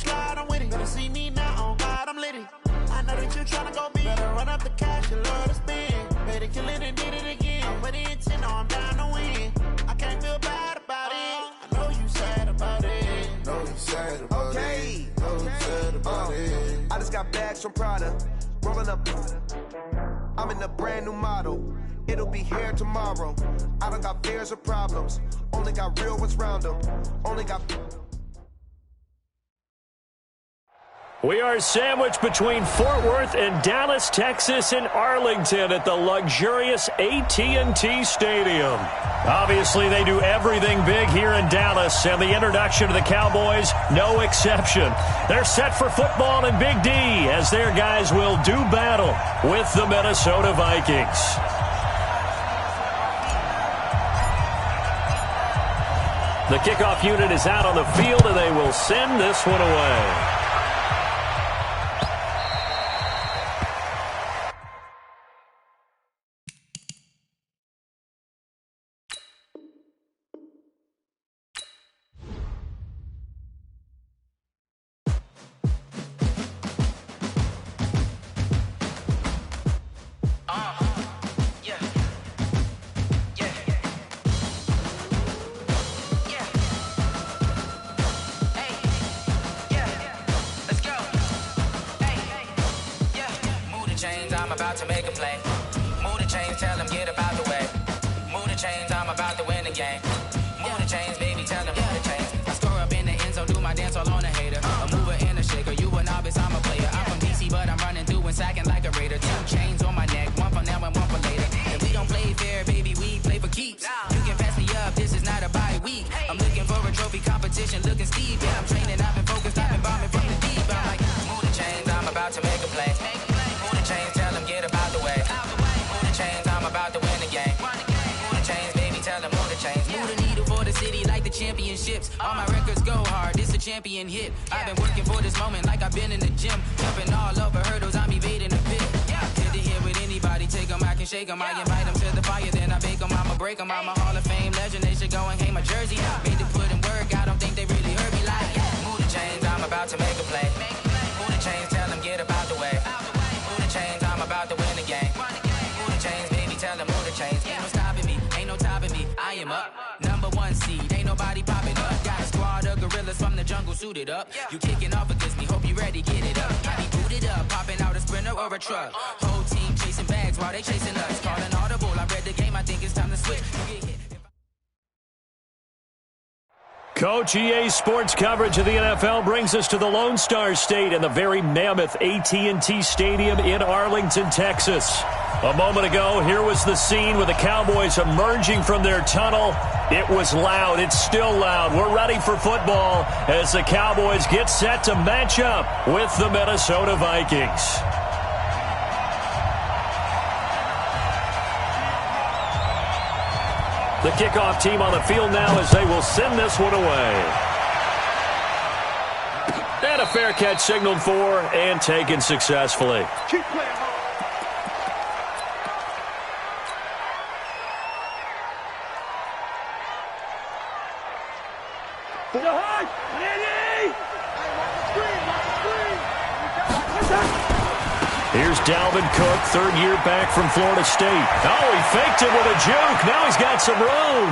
slide, I'm with it. Better see me now, on God, I'm litty. I know that you tryna go big. Better run up the cash, you love to spend. Better kill it and did it again. I'm with the intent, no, I'm down to win. I can't feel bad about it. I know you sad about it. Know you sad about it. Know you sad about it. I just got bags from Prada. Rolling up. I'm in a brand new model. It'll be here tomorrow. I don't got fears or problems. Only got real ones round them. Only got... We are sandwiched between Fort Worth and Dallas, Texas, and Arlington at the luxurious AT&T Stadium. Obviously, they do everything big here in Dallas, and the introduction to the Cowboys, no exception. They're set for football in Big D as their guys will do battle with the Minnesota Vikings. The kickoff unit is out on the field, and they will send this one away. To make a play. Move the chains, tell them get up out the way. Move the chains, I'm about to win the game. Move the chains, baby, tell them move the chains. I score up in the end zone, do my dance all on a hater. A mover and a shaker, you a novice, I'm a player. I'm from DC, but I'm running through and sacking like a raider. 2 chains on my neck, one for now and one for later. And we don't play fair, baby, we play for keeps. You can pass me up, this is not a bye week. I'm looking for a trophy competition, looking steep. Yeah, I'm training, I've been focused, I've been bombing from the deep. I'm like, move the chains, I'm about to make a play. Move the chains, tell them get up out the way. Move the chains, I'm about to win the game. Move the chains, baby, tell them move the chains. Move the needle for the city like the championships. All my records go hard, this a champion hit. I've been working for this moment like I've been in the gym. Jumping all over hurdles, I'm evading the pit. Hit it here with anybody, take them, I can shake them. I invite them to the fire, then I bake them, I'ma break them. I'm a Hall of Fame legend, they should go and hang my jersey. Made to put in work, I don't think they really heard me like. Move the chains, I'm about to make a play. Move the chains, tell them get up out the way. Move the chains, I'm about to win the game. Move the chains, baby, tell them move the chains. Ain't no stopping me, ain't no topping me. I am up, #1 seed, ain't nobody popping up. Got a squad of gorillas from the jungle suited up. You kicking off against me, hope you ready, get it up. I be booted up, popping out a sprinter or a truck. Whole team chasing bags while they chasing us. Calling audible, I read the game, I think it's time to switch. You get hit. Coach, EA Sports coverage of the NFL brings us to the Lone Star State and the very mammoth AT&T Stadium in Arlington, Texas. A moment ago, here was the scene with the Cowboys emerging from their tunnel. It was loud. It's still loud. We're ready for football as the Cowboys get set to match up with the Minnesota Vikings. The kickoff team on the field now as they will send this one away. And a fair catch signaled for and taken successfully. Keep playing hard. Here's Dalvin Cook, third year back from Florida State. Oh, he faked it with a juke. Now he's got some room.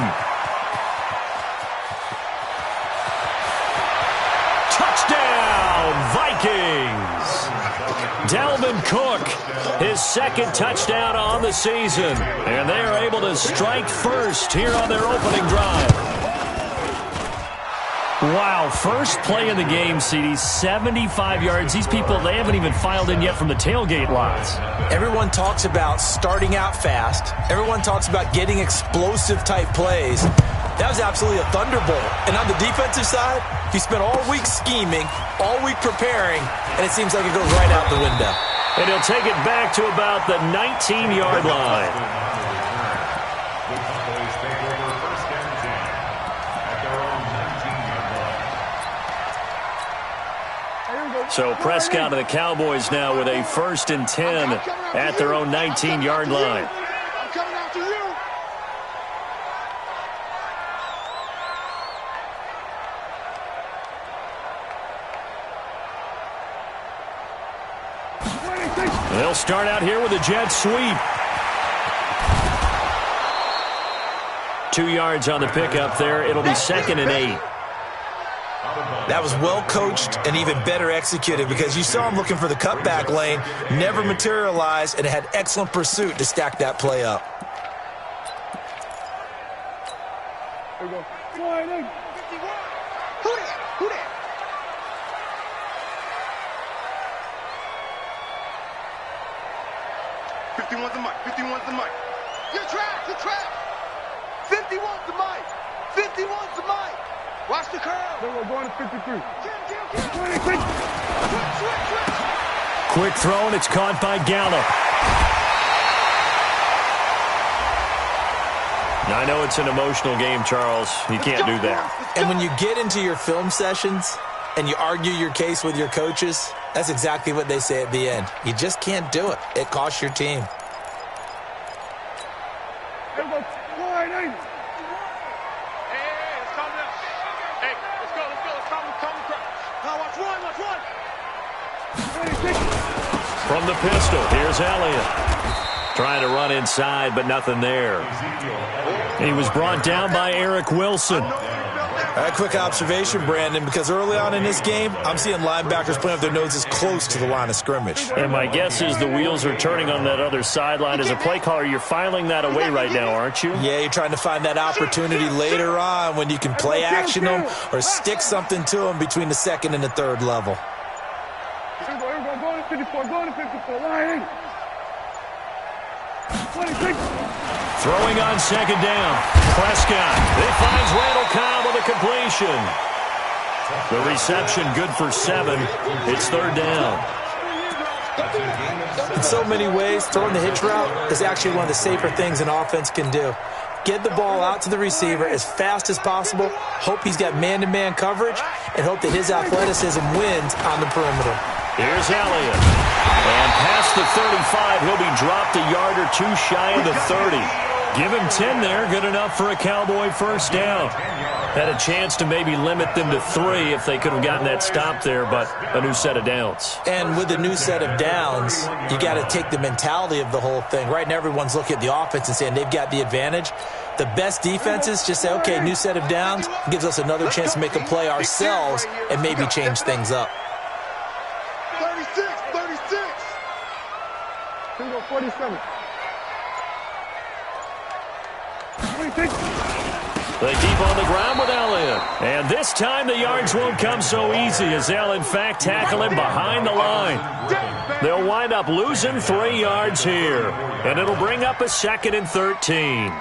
Touchdown, Vikings. Dalvin Cook, his second touchdown on the season. And they are able to strike first here on their opening drive. Wow, first play of the game, CD, 75 yards. These people, they haven't even filed in yet from the tailgate lots. Everyone talks about starting out fast. Everyone talks about getting explosive-type plays. That was absolutely a thunderbolt. And on the defensive side, you spent all week scheming, all week preparing, and it seems like it goes right out the window. And he'll take it back to about the 19-yard line. So Prescott and the Cowboys now with a 1st and 10 at their own 19-yard line. I'm coming after you. They'll start out here with a jet sweep. 2 yards on the pickup there. It'll be 2nd and 8. That was well coached and even better executed because you saw him looking for the cutback lane, never materialized, and had excellent pursuit to stack that play up. Here we go. Who that? Who that? '51's the mic. 51's the mic. You're trapped. You're trapped. 51's the mic. 51's the mic. Watch the curl. Then we're going to 53. Quick. Quick throw, and it's caught by Gallup. I know it's an emotional game, Charles. You can't do that. And when you get into your film sessions and you argue your case with your coaches, that's exactly what they say at the end. You just can't do it. It costs your team. Here we go. Hey, it's coming up. Hey, let's go. Come crowd. Now watch one. From the pistol, here's Elliott. Trying to run inside, but nothing there. He was brought down by Eric Wilson. A quick observation, Brandon, because early on in this game, I'm seeing linebackers putting up their noses close to the line of scrimmage. And my guess is the wheels are turning on that other sideline. As a play caller, you're filing that away right now, aren't you? Yeah, you're trying to find that opportunity later on when you can play action them or stick something to them between the 2nd and the 3rd level. Here we go. Go to 54. Go to 54. Line. 26. Throwing on 2nd down. Prescott. It finds Randall Cobb with a completion. The reception good for 7. It's 3rd down. In so many ways, throwing the hitch route is actually one of the safer things an offense can do. Get the ball out to the receiver as fast as possible, hope he's got man-to-man coverage, and hope that his athleticism wins on the perimeter. Here's Elliott. And past the 35, he'll be dropped a yard or 2 shy of the 30. Give him 10 there, good enough for a Cowboy first down. Had a chance to maybe limit them to 3 if they could have gotten that stop there, but a new set of downs. And with a new set of downs, you got to take the mentality of the whole thing. Right now, everyone's looking at the offense and saying they've got the advantage. The best defenses just say, okay, new set of downs, gives us another chance to make a play ourselves and maybe change things up. 36. Here we go. 47. 26. They keep on the ground with Elliott. And this time the yards won't come so easy as they'll, in fact, tackle him behind the line. They'll wind up losing 3 yards here. And it'll bring up a 2nd and 13.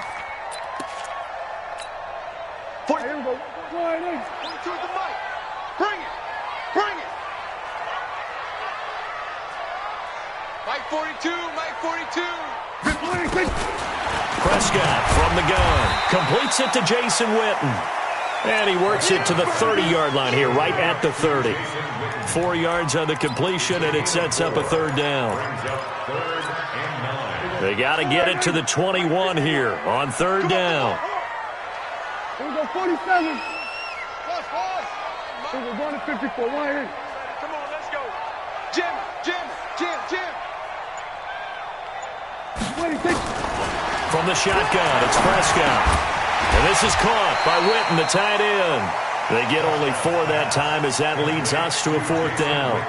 Here we go. Line in. 22 at the mic. Bring it. Mike 42. 26. Prescott from the gun. Completes it to Jason Witten. And he works it to the 30-yard line here, right at the 30. 4 yards on the completion, and it sets up a 3rd down. They got to get it to the 21 here on 3rd down. Here we go, 47. We're going to 54. Line in. Come on, let's go. Jim. 26. From the shotgun, it's Prescott. And this is caught by Witten, the tight end. They get only 4 that time as that leads us to a 4th down.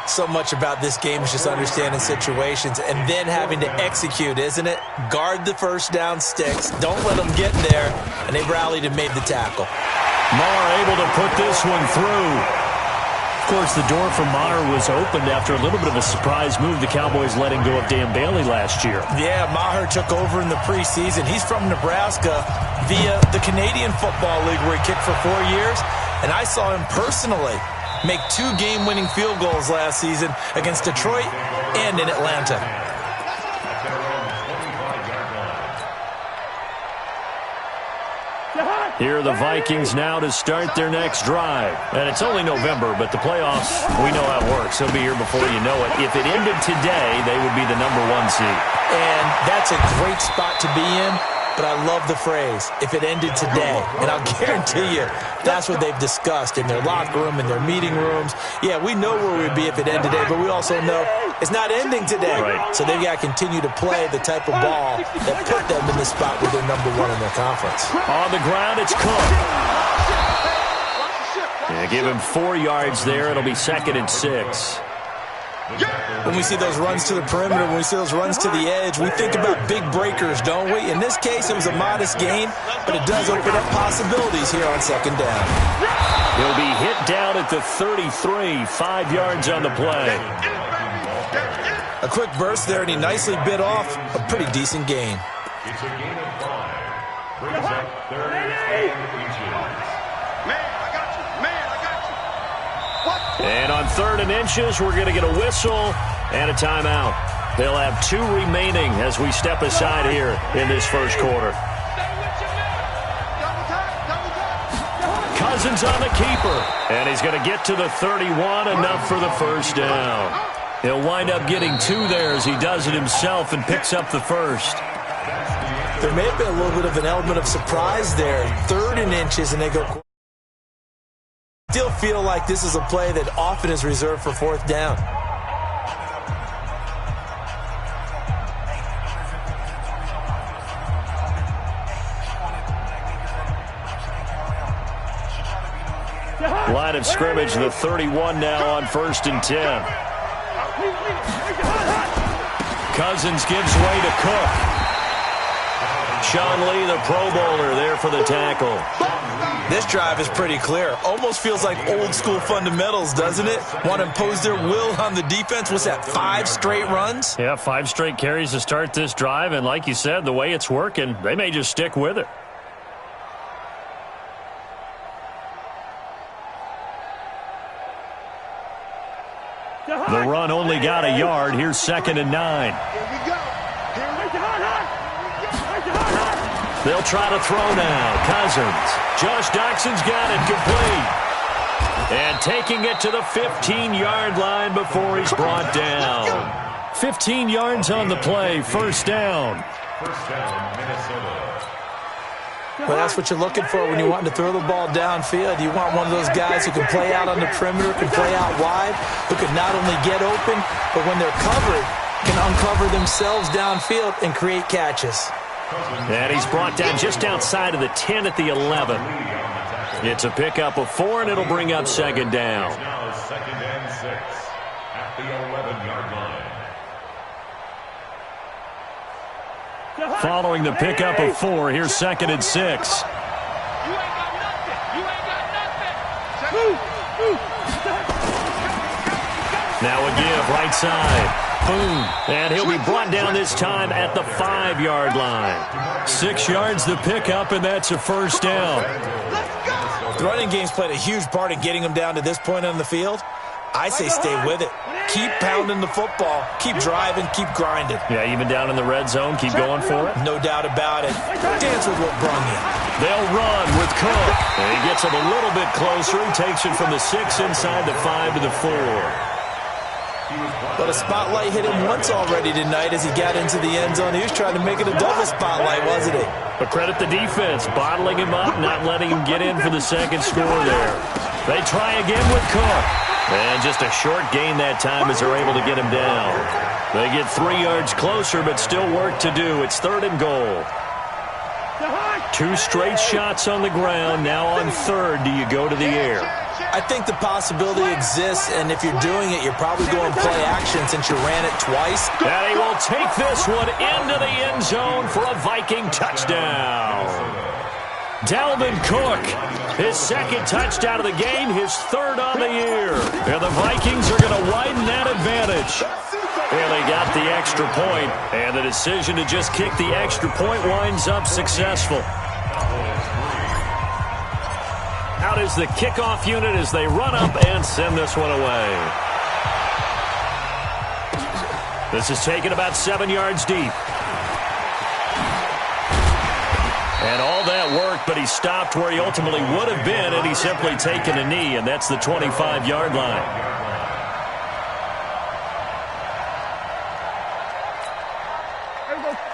So much about this game is just understanding situations and then having to execute, isn't it? Guard the first down sticks. Don't let them get there. And they rallied and made the tackle. Maher able to put this one through. Of course, the door for Maher was opened after a little bit of a surprise move. The Cowboys letting go of Dan Bailey last year. Yeah, Maher took over in the preseason. He's from Nebraska via the Canadian Football League where he kicked for 4 years. And I saw him personally make 2 game-winning field goals last season against Detroit and in Atlanta. Here are the Vikings now to start their next drive. And it's only November, but the playoffs, we know how it works. They'll be here before you know it. If it ended today, they would be the #1 seed. And that's a great spot to be in but I love the phrase, if it ended today. And I'll guarantee you that's what they've discussed in their locker room, in their meeting rooms. Yeah, we know where we'd be if it ended today, but we also know it's not ending today. Right. So they've got to continue to play the type of ball that put them in the spot where they're number one in their conference. On the ground, it's Cook. Yeah, give him 4 yards there. It'll be 2nd and 6. When we see those runs to the perimeter, when we see those runs to the edge, we think about big breakers, don't we? In this case, it was a modest gain, but it does open up possibilities here on 2nd down. He'll be hit down at the 33, 5 yards on the play. A quick burst there, and he nicely bit off a pretty decent gain. It's a gain of 5. Brings up 3rd and inches. And on 3rd and inches, we're going to get a whistle and a timeout. They'll have 2 remaining as we step aside here in this first quarter. Cousins on the keeper, and he's going to get to the 31, enough for the first down. He'll wind up getting 2 there as he does it himself and picks up the first. There may have been a little bit of an element of surprise there. 3rd and inches, and they go... Still feel like this is a play that often is reserved for 4th down. Line of scrimmage, the 31 now on 1st and 10. Cousins gives way to Cook. Sean Lee, the Pro Bowler, there for the tackle. This drive is pretty clear. Almost feels like old school fundamentals, doesn't it? Want to impose their will on the defense. What's that, 5 straight runs? Yeah, 5 straight carries to start this drive, and like you said, the way it's working, they may just stick with it. The run only got a yard. Here's 2nd and 9. They'll try to throw now. Cousins. Josh Doxson's got it complete. And taking it to the 15-yard line before he's brought down. 15 yards on the play. First down. First down, Minnesota. Well, that's what you're looking for when you want to throw the ball downfield. You want one of those guys who can play out on the perimeter, can play out wide, who can not only get open, but when they're covered, can uncover themselves downfield and create catches. And he's brought down just outside of the 10 at the 11. It's a pickup of 4, and it'll bring up 2nd down. Now 2nd and 6 at the 11-yard line. Following the pickup of 4, here's 2nd and 6. You ain't got nothing. You ain't got nothing. Now a give, right side. Boom. And he'll be brought down this time at the 5-yard line. 6 yards the pickup, and that's a first down. The running game's played a huge part in getting them down to this point on the field. I say stay with it. Keep pounding the football. Keep driving. Keep grinding. Yeah, even down in the red zone, keep going for it. No doubt about it. Dance with what brung you. They'll run with Cook. And he gets him a little bit closer. He takes it from the 6 inside the 5 to the 4. But a spotlight hit him once already tonight as he got into the end zone. He was trying to make it a double spotlight, wasn't he? But credit the defense, bottling him up, not letting him get in for the 2nd score there. They try again with Cook. And just a short gain that time as they're able to get him down. They get 3 yards closer, but still work to do. It's 3rd and goal. 2 straight shots on the ground. Now on 3rd, do you go to the air? I think the possibility exists, and if you're doing it, you're probably going play action since you ran it twice. And he will take this one into the end zone for a Viking touchdown. Dalvin Cook, his 2nd touchdown of the game, his 3rd on the year. And the Vikings are going to widen that advantage. And they got the extra point, and the decision to just kick the extra point winds up successful. Out is the kickoff unit as they run up and send this one away. This is taken about 7 yards deep. And all that worked, but he stopped where he ultimately would have been, and he's simply taken a knee, and that's the 25-yard line.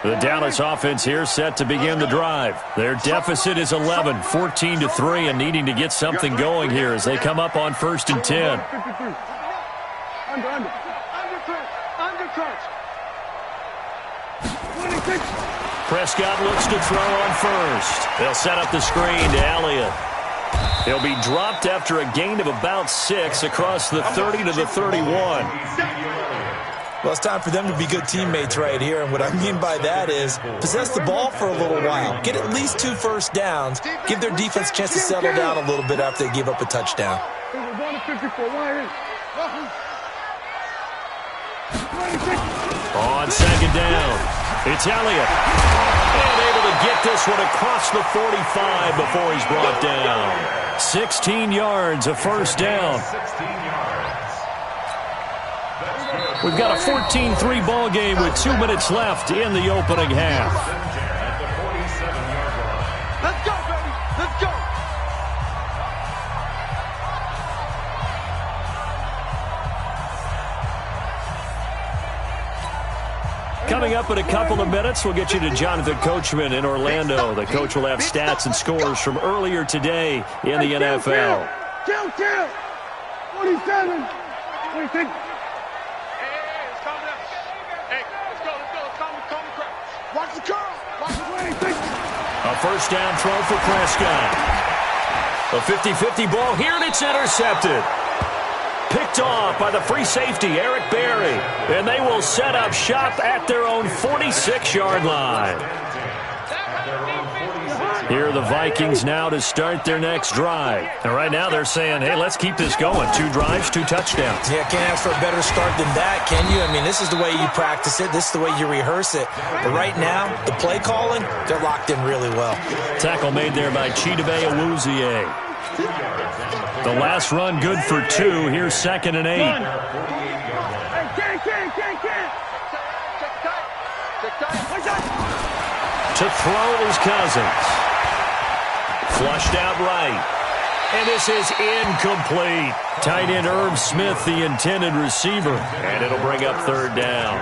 The Dallas offense here set to begin the drive. Their deficit is 11, 14-3, and needing to get something going here as they come up on 1st and 10. Under crunch. 26. Prescott looks to throw on first. They'll set up the screen to Elliott. He'll be dropped after a gain of about 6 across the 30 to the 31. Well, it's time for them to be good teammates right here, and what I mean by that is possess the ball for a little while, get at least 2 first downs, give their defense a chance to settle down a little bit after they give up a touchdown. On 2nd down, it's Elliott. And able to get this one across the 45 before he's brought down. 16 yards, a first down. We've got a 14-3 ball game with 2 minutes left in the opening half. Let's go, baby. Let's go. Coming up in a couple of minutes, we'll get you to Jonathan Coachman in Orlando. The coach will have stats and scores from earlier today in the NFL. Kill. 27. 26. Watch the curl. Watch the 26. A first down throw for Prescott. A 50-50 ball here, and it's intercepted. Picked off by the free safety, Eric Berry. And they will set up shop at their own 46-yard line. Here are the Vikings now to start their next drive. And right now they're saying, hey, let's keep this going. 2 drives, 2 touchdowns. Yeah, can't ask for a better start than that, can you? I mean, this is the way you practice it. This is the way you rehearse it. But right now, the play calling, they're locked in really well. Tackle made there by Chidobe Awuzie. The last run good for 2. Here's 2nd and 8. Can't. To throw is Cousins. Flushed out right. And this is incomplete. Tight end Herb Smith, the intended receiver. And it'll bring up 3rd down.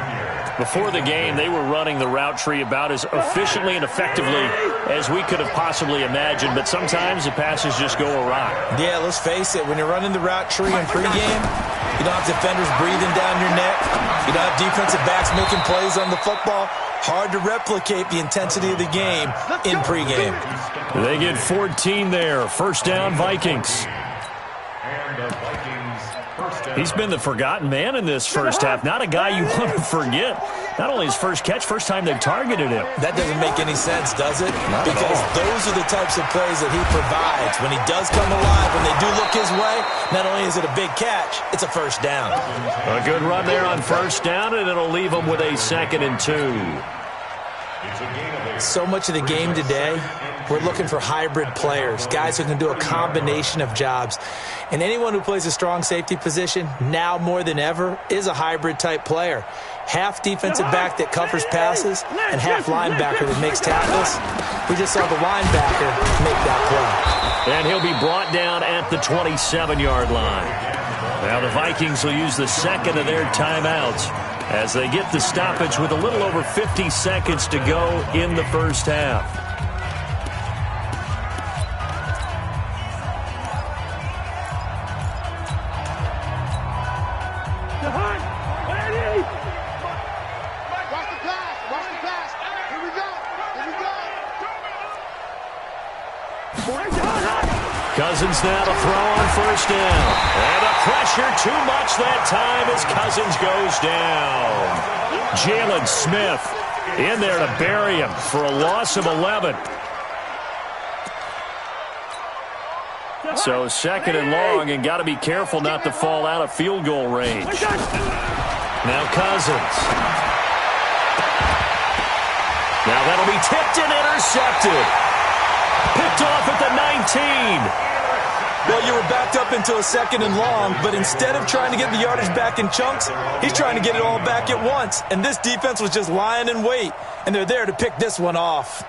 Before the game, they were running the route tree about as efficiently and effectively as we could have possibly imagined, but sometimes the passes just go awry. Yeah, let's face it. When you're running the route tree in pregame, you don't have defenders breathing down your neck. You don't have defensive backs making plays on the football. Hard to replicate the intensity of the game in pregame. They get 14 there. First down, Vikings. He's been the forgotten man in this first half. Not a guy you want to forget. Not only his first catch, first time they've targeted him. That doesn't make any sense, does it? Because those are the types of plays that he provides. When he does come alive, when they do look his way, not only is it a big catch, it's a first down. A good run there on first down, and it'll leave them with a 2nd and 2. So much of the game today, we're looking for hybrid players, guys who can do a combination of jobs. And anyone who plays a strong safety position, now more than ever, is a hybrid type player. Half defensive back that covers passes and half linebacker that makes tackles. We just saw the linebacker make that play. And he'll be brought down at the 27-yard line. Now the Vikings will use the 2nd of their timeouts as they get the stoppage with a little over 50 seconds to go in the first half. Cousins now to throw on first down. And the pressure too much that time as Cousins goes down. Jalen Smith in there to bury him for a loss of 11. So 2nd and long, and got to be careful not to fall out of field goal range. Now Cousins. Now that'll be tipped and intercepted. Picked off at the 19. Well, you were backed up into a 2nd and long, but instead of trying to get the yardage back in chunks, he's trying to get it all back at once. And this defense was just lying in wait, and they're there to pick this one off.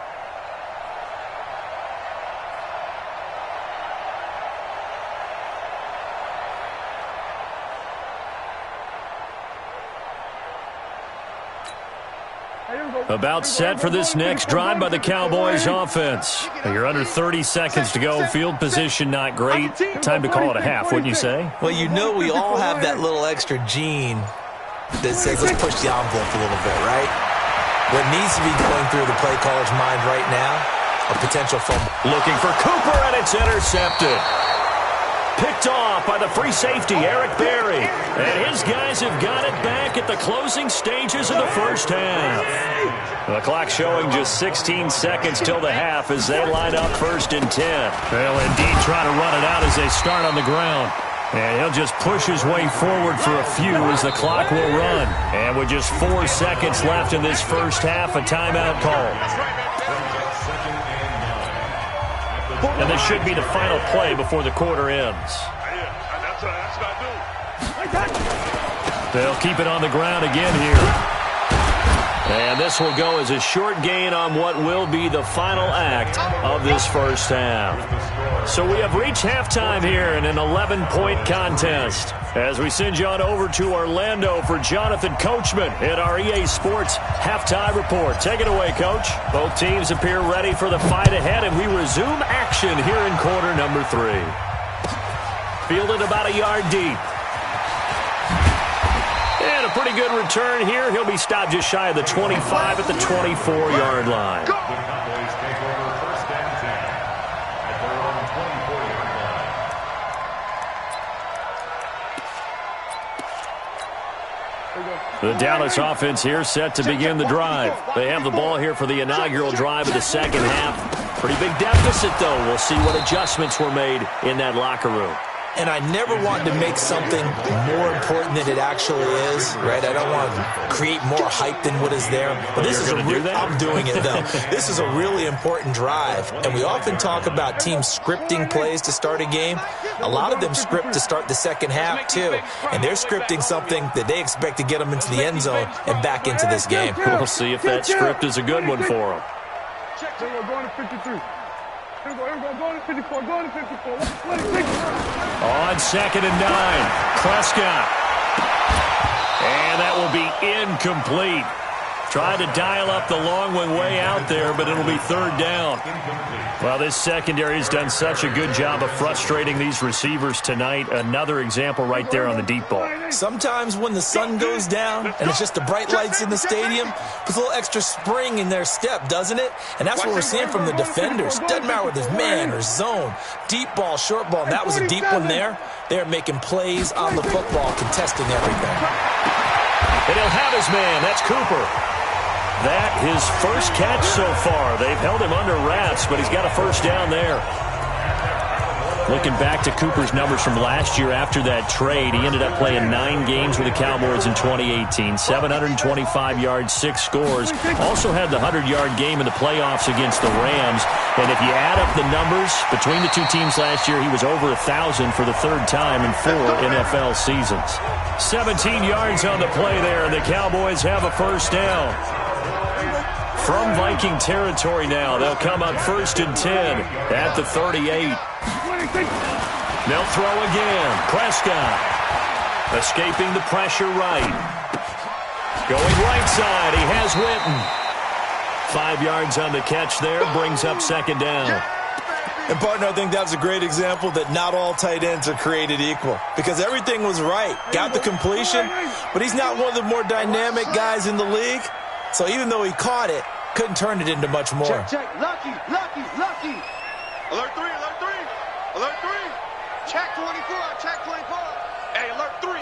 About set for this next drive by the Cowboys offense. You're under 30 seconds to go. Field position not great. Time to call it a half, wouldn't you say? Well, you know we all have that little extra gene that says let's push the envelope a little bit, right? What needs to be going through the play caller's mind right now, a potential fumble. Looking for Cooper, and it's intercepted. Picked off by the free safety, Eric Berry. And his guys have got it back at the closing stages of the first half. The clock showing just 16 seconds till the half as they line up 1st and 10. They'll indeed try to run it out as they start on the ground. And he'll just push his way forward for a few as the clock will run. And with just 4 seconds left in this first half, a timeout call. And this should be the final play before the quarter ends. They'll keep it on the ground again here. And this will go as a short gain on what will be the final act of this first half. So we have reached halftime here in an 11-point contest. As we send you on over to Orlando for Jonathan Coachman at our EA Sports Halftime Report. Take it away, Coach. Both teams appear ready for the fight ahead, and we resume action here in quarter number 3. Fielded about a yard deep. And a pretty good return here. He'll be stopped just shy of the 25 at the 24-yard line. The Dallas offense here set to begin the drive. They have the ball here for the inaugural drive of the second half. Pretty big deficit, though. We'll see what adjustments were made in that locker room. And I never want to make something more important than it actually is, right? I don't want to create more hype than what is there. But this is I'm doing it, though. This is a really important drive. And we often talk about teams scripting plays to start a game. A lot of them script to start the second half, too. And they're scripting something that they expect to get them into the end zone and back into this game. We'll see if that script is a good one for them. Going to 53. Going to 54. Going to 54. On 2nd and 9, Prescott. And that will be incomplete. Tried to dial up the long one way out there, but it'll be 3rd down. Well, this secondary has done such a good job of frustrating these receivers tonight. Another example right there on the deep ball. Sometimes when the sun goes down and it's just the bright lights in the stadium, there's a little extra spring in their step, doesn't it? And that's what we're seeing from the defenders. Doesn't matter whether it's man or zone, deep ball, short ball. And that was a deep one there. They're making plays on the football, contesting everything. And he'll have his man. That's Cooper. That his first catch so far. They've held him under wraps, but he's got a first down there. Looking back to Cooper's numbers from last year after that trade, he ended up playing 9 games with the Cowboys in 2018. 725 yards, 6 scores. Also had the 100-yard game in the playoffs against the Rams. And if you add up the numbers between the two teams last year, he was over 1,000 for the 3rd time in 4 NFL seasons. 17 yards on the play there, and the Cowboys have a first down. From Viking territory now, they'll come up 1st and 10 at the 38. They'll throw again. Prescott escaping the pressure right. Going right side, he has Witten. 5 yards on the catch there, brings up 2nd down. And, partner, I think that's a great example that not all tight ends are created equal. Because everything was right. Got the completion, but he's not one of the more dynamic guys in the league. So even though he caught it, couldn't turn it into much more. Check. Lucky. Alert 3. Alert 3. Check 24. Check 24. Hey, alert 3.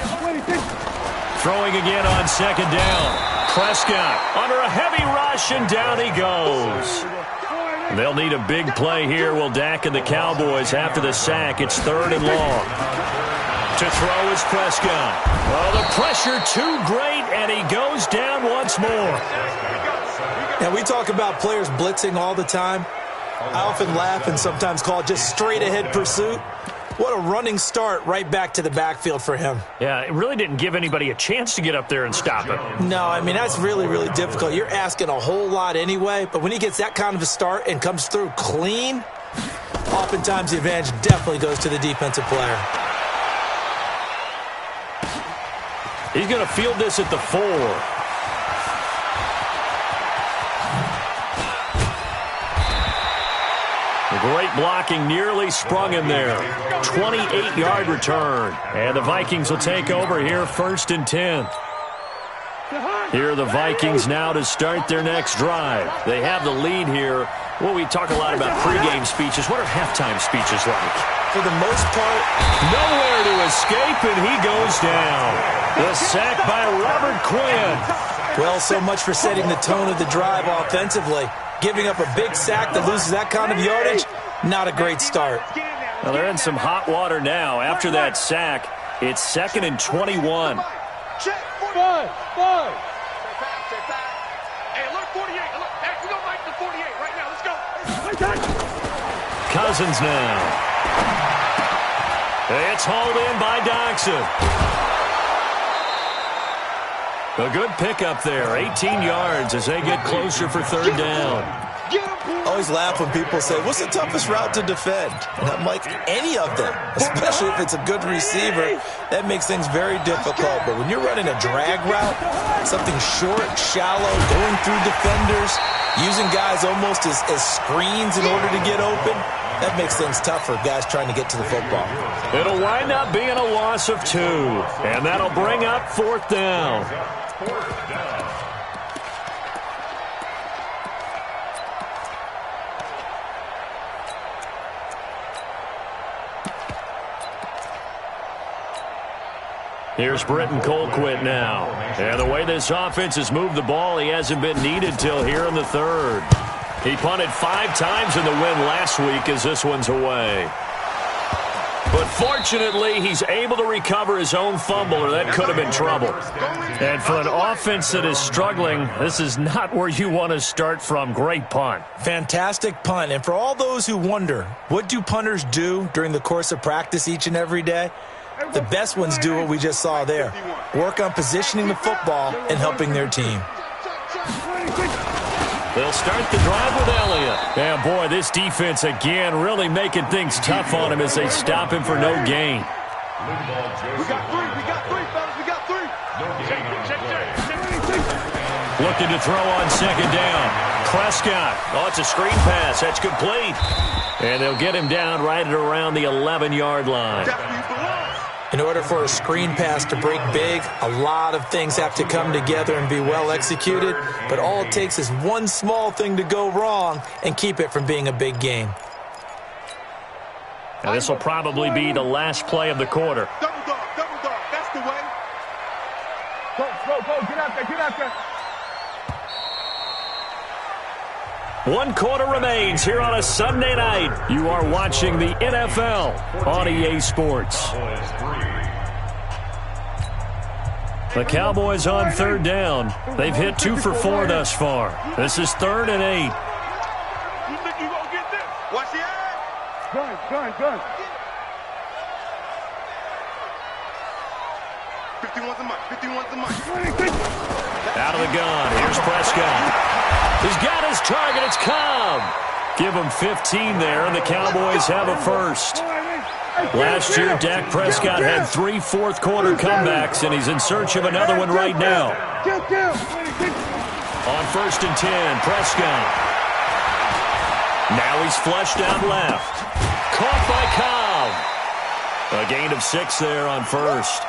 Throwing again on 2nd down. Prescott under a heavy rush, and down he goes. They'll need a big play here. Will Dak and the Cowboys after the sack. It's 3rd and long. To throw is Prescott. Well, the pressure too great, and he goes down once more. Now, we talk about players blitzing all the time. I often laugh and sometimes call it just straight-ahead pursuit. What a running start right back to the backfield for him. Yeah, it really didn't give anybody a chance to get up there and stop him. No, I mean, that's really, really difficult. You're asking a whole lot anyway, but when he gets that kind of a start and comes through clean, oftentimes the advantage definitely goes to the defensive player. He's going to field this at the 4. Great blocking, nearly sprung him there. 28-yard return. And the Vikings will take over here, 1st and 10. Here are the Vikings now to start their next drive. They have the lead here. Well, we talk a lot about pregame speeches. What are halftime speeches like? For the most part, nowhere to escape, and he goes down. The sack by Robert Quinn. Well, so much for setting the tone of the drive offensively. Giving up a big sack that loses that kind of yardage, not a great start. Well, they're in some hot water now. After that sack, it's 2nd and 21. Check. 5. Hey, look, 48. Look, back. We don't like the 48 right now. Let's go. Cousins now. It's hauled in by Doxson. A good pickup there. 18 yards as they get closer for 3rd down. Always laugh when people say, what's the toughest route to defend? And I'm like, any of them, especially if it's a good receiver. That makes things very difficult. But when you're running a drag route, something short, shallow, going through defenders, using guys almost as screens in order to get open, that makes things tough for guys trying to get to the football. It'll wind up being a loss of 2. And that'll bring up 4th down. Here's Britton Colquitt now. And the way this offense has moved the ball, he hasn't been needed till here in the 3rd. He punted 5 times in the win last week as this one's away. But fortunately, he's able to recover his own fumble, or that could have been trouble. And for an offense that is struggling, this is not where you want to start from. Great punt. Fantastic punt. And for all those who wonder, what do punters do during the course of practice each and every day? The best ones do what we just saw there. Work on positioning the football and helping their team. They'll start the drive with Elliott. And boy, this defense again really making things tough on him as they stop him for no gain. We got 3, fellas. We got 3. Looking to throw on 2nd down. Prescott. Oh, it's a screen pass. That's complete. And they'll get him down right at around the 11-yard line. In order for a screen pass to break big, a lot of things have to come together and be well executed, but all it takes is one small thing to go wrong and keep it from being a big gain. Now this will probably be the last play of the quarter. Double dog, that's the way. Go, get out there. 1 quarter remains here on a Sunday night. You are watching the NFL on EA Sports. The Cowboys on 3rd down. They've hit 2 for 4 thus far. This is 3rd and 8. You think you gonna get this? Watch the eye. Gun. 51's the mic. Out of the gun. Here's Prescott. He's got his target. It's Cobb. Give him 15 there, and the Cowboys have a first. Last year, Dak Prescott had 3 fourth-quarter comebacks, and he's in search of another one right now. On 1st and 10, Prescott. Now he's flushed out left. Caught by Cobb. A gain of 6 there on 1st.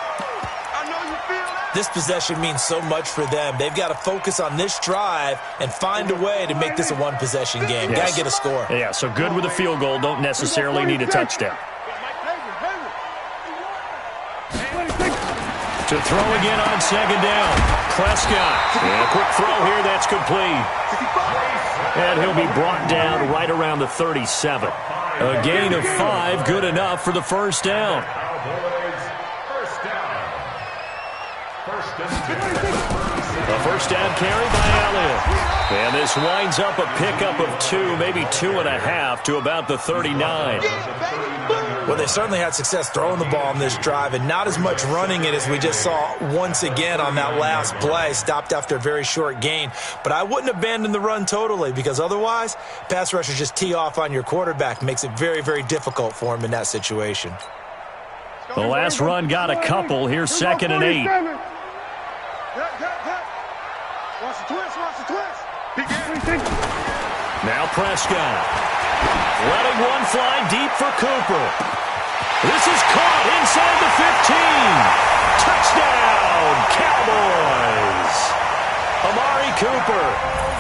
This possession means so much for them. They've got to focus on this drive and find a way to make this a one-possession game. Yes. Got to get a score. Yeah, so good with a field goal. Don't necessarily need a touchdown. To throw again on 2nd down. Prescott. And a quick throw here. That's complete. And he'll be brought down right around the 37. A gain of 5. Good enough for the 1st down. A 1st down carry by Elliott. And this winds up a pickup of 2, maybe 2.5 to about the 39. Well, they certainly had success throwing the ball on this drive and not as much running it as we just saw once again on that last play. Stopped after a very short gain. But I wouldn't abandon the run totally because otherwise, pass rushers just tee off on your quarterback. Makes it very, very difficult for him in that situation. The last run got a couple. Here's 2nd and 8. Watch the twist. Now Prescott. Letting one fly deep for Cooper. This is caught inside the 15. Touchdown, Cowboys. Amari Cooper,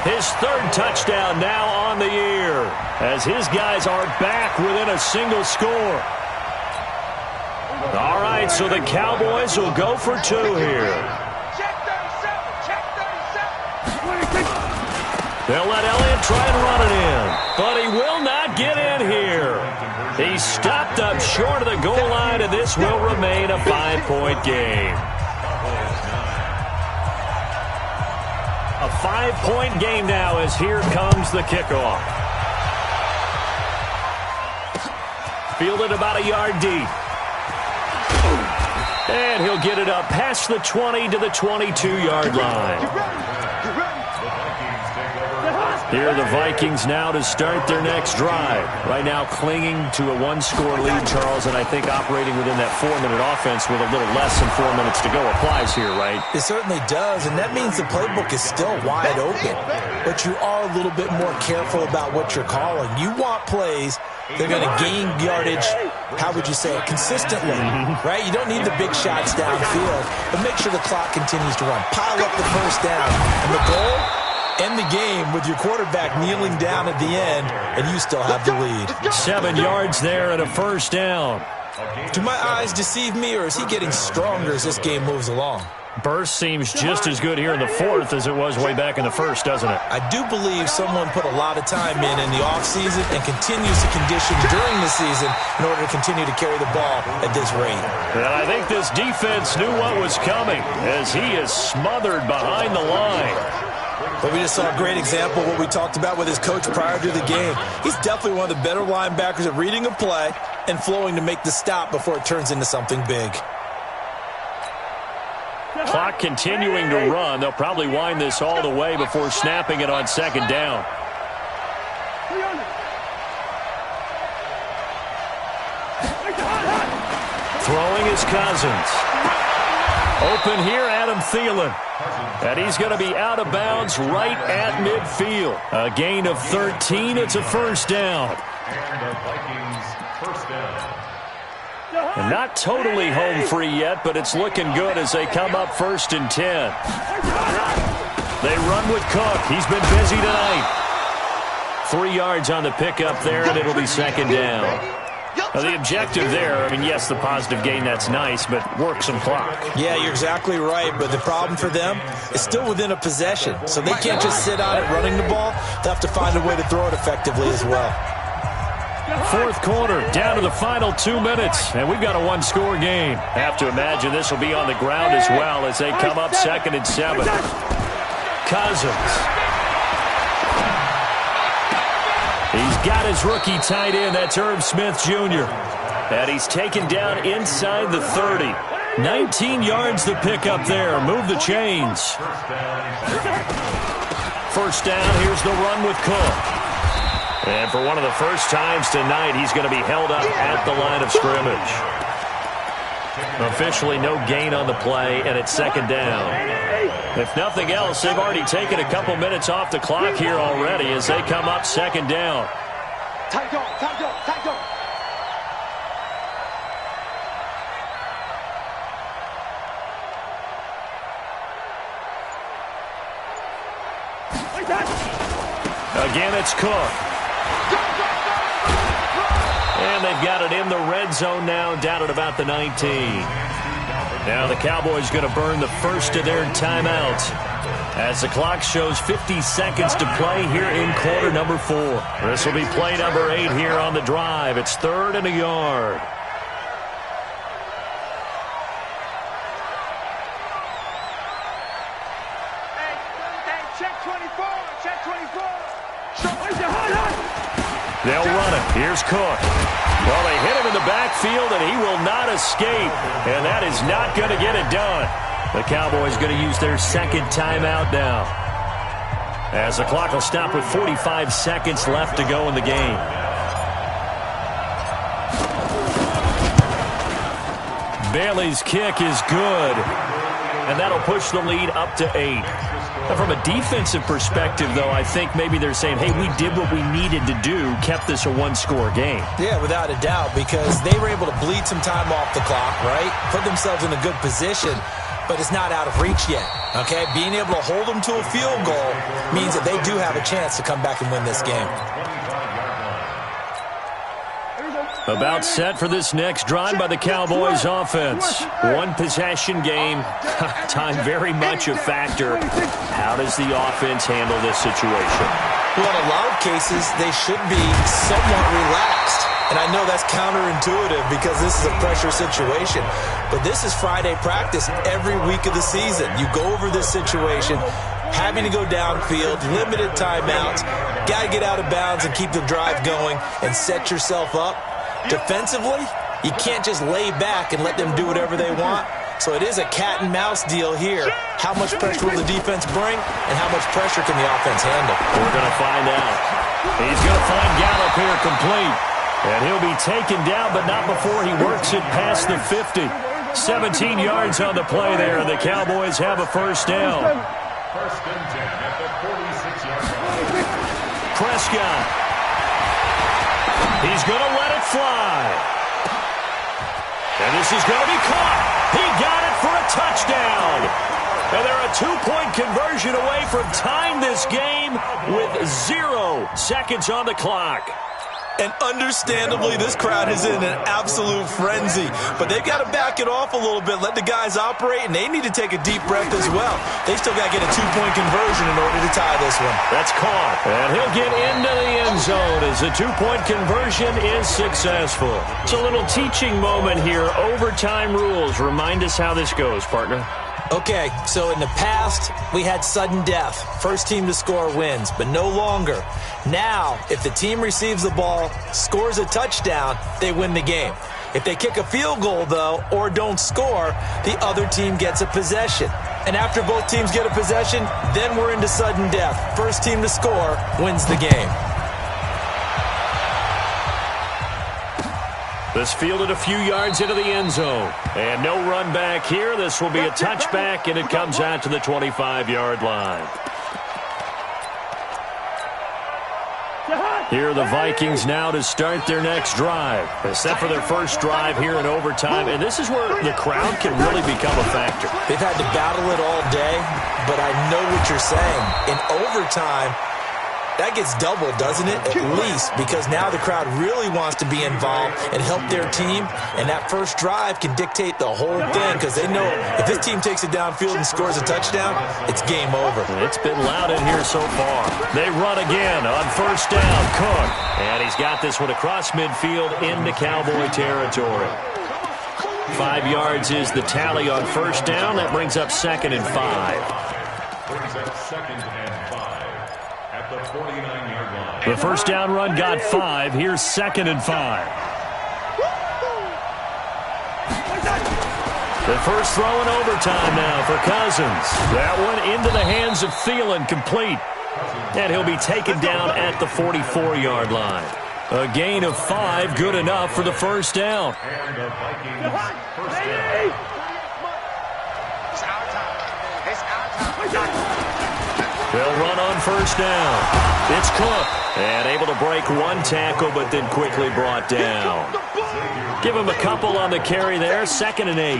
his third touchdown now on the year, as his guys are back within a single score. All right, so the Cowboys will go for 2 here. They'll let Elliott try and run it in, but he will not get in here. He stopped up short of the goal line, and this will remain a 5-point game. A 5-point game now as here comes the kickoff. Fielded about a yard deep. And he'll get it up past the 20 to the 22-yard line. Here are the Vikings now to start their next drive. Right now clinging to a 1-score lead, Charles, and I think operating within that 4-minute offense with a little less than 4 minutes to go applies here, right? It certainly does, and that means the playbook is still wide open. But you are a little bit more careful about what you're calling. You want plays that are going to gain yardage, how would you say it, consistently, right? You don't need the big shots downfield, but make sure the clock continues to run. Pile up the first down, and the goal, end the game with your quarterback kneeling down at the end, and you still have the lead. 7 yards there and a first down. Do my eyes deceive me, or is he getting stronger as this game moves along? Burst seems just as good here in the 4th as it was way back in the 1st, doesn't it? I do believe someone put a lot of time in the offseason and continues to condition during the season in order to continue to carry the ball at this rate. And I think this defense knew what was coming as he is smothered behind the line. But we just saw a great example of what we talked about with his coach prior to the game. He's definitely one of the better linebackers at reading a play and flowing to make the stop before it turns into something big. Clock continuing to run. They'll probably wind this all the way before snapping it on second down. Throwing is Cousins. Open here, Adam Thielen. And he's going to be out of bounds right at midfield. A gain of 13. It's a first down. And not totally home free yet, but it's looking good as they come up 1st and 10. They run with Cook. He's been busy tonight. 3 yards on the pickup there, and it'll be second down. Now, the objective there, I mean, yes, the positive gain, that's nice, but work some clock. Yeah, you're exactly right, but the problem for them is still within a possession, so they can't just sit on it running the ball. They'll have to find a way to throw it effectively as well. 4th quarter, down to the final 2 minutes, and we've got a 1-score game. Have to imagine this will be on the ground as well as they come up 2nd and 7. Cousins. He's got his rookie tight end. That's Irv Smith Jr. And he's taken down inside the 30. 19 yards the pickup there. Move the chains. First down. Here's the run with Cook. And for one of the first times tonight, he's going to be held up at the line of scrimmage. Officially no gain on the play, and it's second down. If nothing else, they've already taken a couple minutes off the clock here already as they come up second down. Tight go. Again, it's Cook. And they've got it in the red zone now, down at about the 19. Now the Cowboys going to burn the first of their timeouts as the clock shows 50 seconds to play here in quarter number 4. This will be play number 8 here on the drive. It's 3rd and a yard. Check 24. They'll run it. Here's Cook. Well, they hit him in the backfield, and he will not escape. And that is not going to get it done. The Cowboys going to use their second timeout now, as the clock will stop with 45 seconds left to go in the game. Bailey's kick is good, and that'll push the lead up to 8. From a defensive perspective, though, I think maybe they're saying, hey, we did what we needed to do, kept this a one-score game. Yeah, without a doubt, because they were able to bleed some time off the clock, right? Put themselves in a good position, but it's not out of reach yet, okay? Being able to hold them to a field goal means that they do have a chance to come back and win this game. About set for this next drive by the Cowboys offense. One possession game. Time very much a factor. How does the offense handle this situation? Well, in a lot of cases, they should be somewhat relaxed. And I know that's counterintuitive because this is a pressure situation. But this is Friday practice every week of the season. You go over this situation, having to go downfield, limited timeouts, got to get out of bounds and keep the drive going and set yourself up. Defensively, you can't just lay back and let them do whatever they want. So it is a cat and mouse deal here. How much pressure will the defense bring, and how much pressure can the offense handle? We're going to find out. He's going to find Gallup here complete. And he'll be taken down, but not before he works it past the 50. 17 yards on the play there, and the Cowboys have a first down. First and 10 at the 46-yard line. Prescott. He's going to let it fly. And this is going to be caught. He got it for a touchdown. And they're a two-point conversion away from tying this game with 0 seconds on the clock. And understandably, this crowd is in an absolute frenzy. But they've got to back it off a little bit, let the guys operate, and they need to take a deep breath as well. They've still got to get a two-point conversion in order to tie this one. That's caught. And he'll get into the end zone as the two-point conversion is successful. It's a little teaching moment here. Overtime rules. Remind us how this goes, partner. Okay, so in the past, we had sudden death. First team to score wins, but no longer. Now, if the team receives the ball, scores a touchdown, they win the game. If they kick a field goal, though, or don't score, the other team gets a possession. And after both teams get a possession, then we're into sudden death. First team to score wins the game. This fielded a few yards into the end zone. And no run back here. This will be a touchback, and it comes out to the 25-yard line. Here are the Vikings now to start their next drive. They set for their first drive here in overtime, and this is where the crowd can really become a factor. They've had to battle it all day, but I know what you're saying. In overtime, that gets doubled, doesn't it? At least, because now the crowd really wants to be involved and help their team, and that first drive can dictate the whole thing because they know if this team takes it downfield and scores a touchdown, it's game over. It's been loud in here so far. They run again on first down. Cook, and he's got this one across midfield into Cowboy territory. 5 yards is the tally on first down. That brings up 2nd and 5. Brings up 2nd and 5. At the 49-yard line. The first down run got 5. Here's 2nd and 5. The first throw in overtime now for Cousins. That one into the hands of Thielen, complete. And he'll be taken down at the 44-yard line. A gain of 5, good enough for the first down. And the Vikings first down. They'll run on first down. It's Cook. And able to break one tackle, but then quickly brought down. Give him a couple on the carry there. 2nd and 8.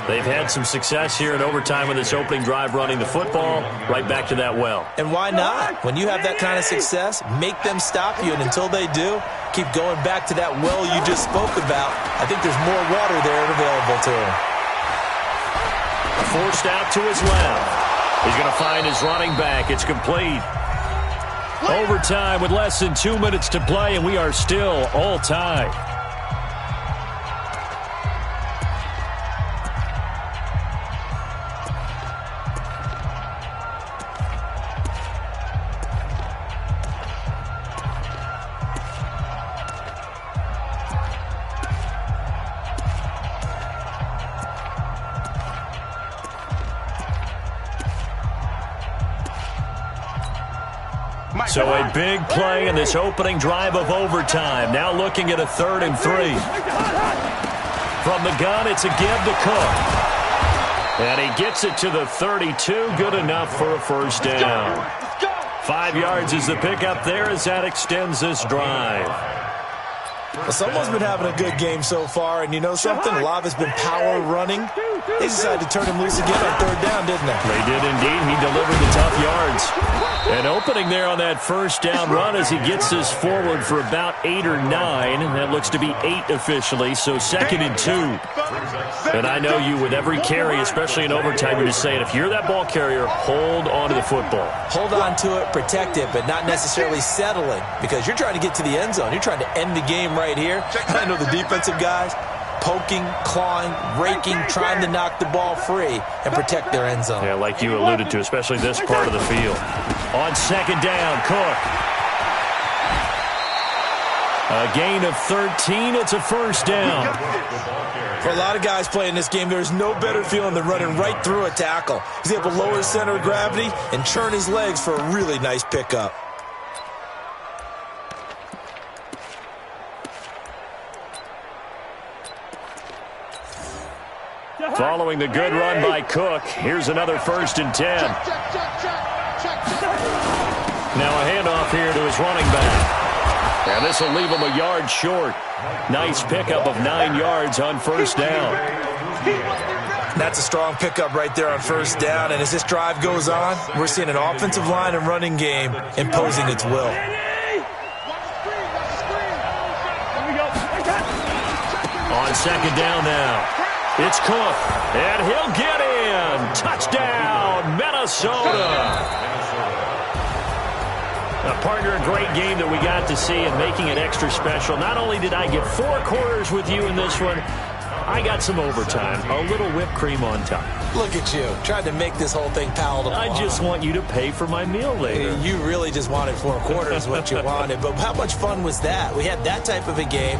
They've had some success here in overtime with this opening drive running the football. Right back to that well. And why not? When you have that kind of success, make them stop you. And until they do, keep going back to that well you just spoke about. I think there's more water there available to him. Forced out to his left. He's going to find his running back. It's complete. Overtime with less than 2 minutes to play, and we are still all tied. So a big play in this opening drive of overtime. Now looking at a 3rd and 3. From the gun, it's a give to Cook. And he gets it to the 32. Good enough for a first down. 5 yards is the pickup there as that extends this drive. Well, someone's been having a good game so far, and you know something? A lot of it's been power running. They decided to turn him loose again on third down, didn't they? They did indeed. He delivered the tough yards. An opening there on that first down run as he gets this forward for about 8 or 9. That looks to be 8 officially, so 2nd and 2. And I know you with every carry, especially in overtime, you're just saying if you're that ball carrier, hold on to the football. Hold on to it, protect it, but not necessarily settling because you're trying to get to the end zone. You're trying to end the game right here. I know the defensive guys poking, clawing, raking, trying to knock the ball free and protect their end zone. Yeah, like you alluded to, especially this part of the field. On 2nd down, Cook. A gain of 13. It's a first down. For a lot of guys playing this game, there's no better feeling than running right through a tackle. He's able to lower his center of gravity and turn his legs for a really nice pickup. Following the good run by Cook, here's another 1st and 10. Now a handoff here to his running back. And this will leave him a yard short. Nice pickup of 9 yards on first down. That's a strong pickup right there on first down. And as this drive goes on, we're seeing an offensive line and running game imposing its will. On 2nd down now. It's Cook, and he'll get in. Touchdown, Minnesota. Now, partner, a great game that we got to see and making it extra special. Not only did I get 4 quarters with you in this one, I got some overtime, a little whipped cream on top. Look at you, trying to make this whole thing palatable. I just want you to pay for my meal later. You really just wanted 4 quarters, what you wanted. But how much fun was that? We had that type of a game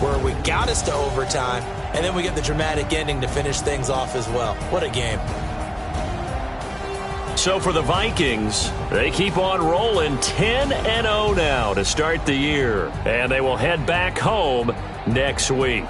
where we got us to overtime, and then we get the dramatic ending to finish things off as well. What a game. So for the Vikings, they keep on rolling 10-0 now to start the year. And they will head back home next week.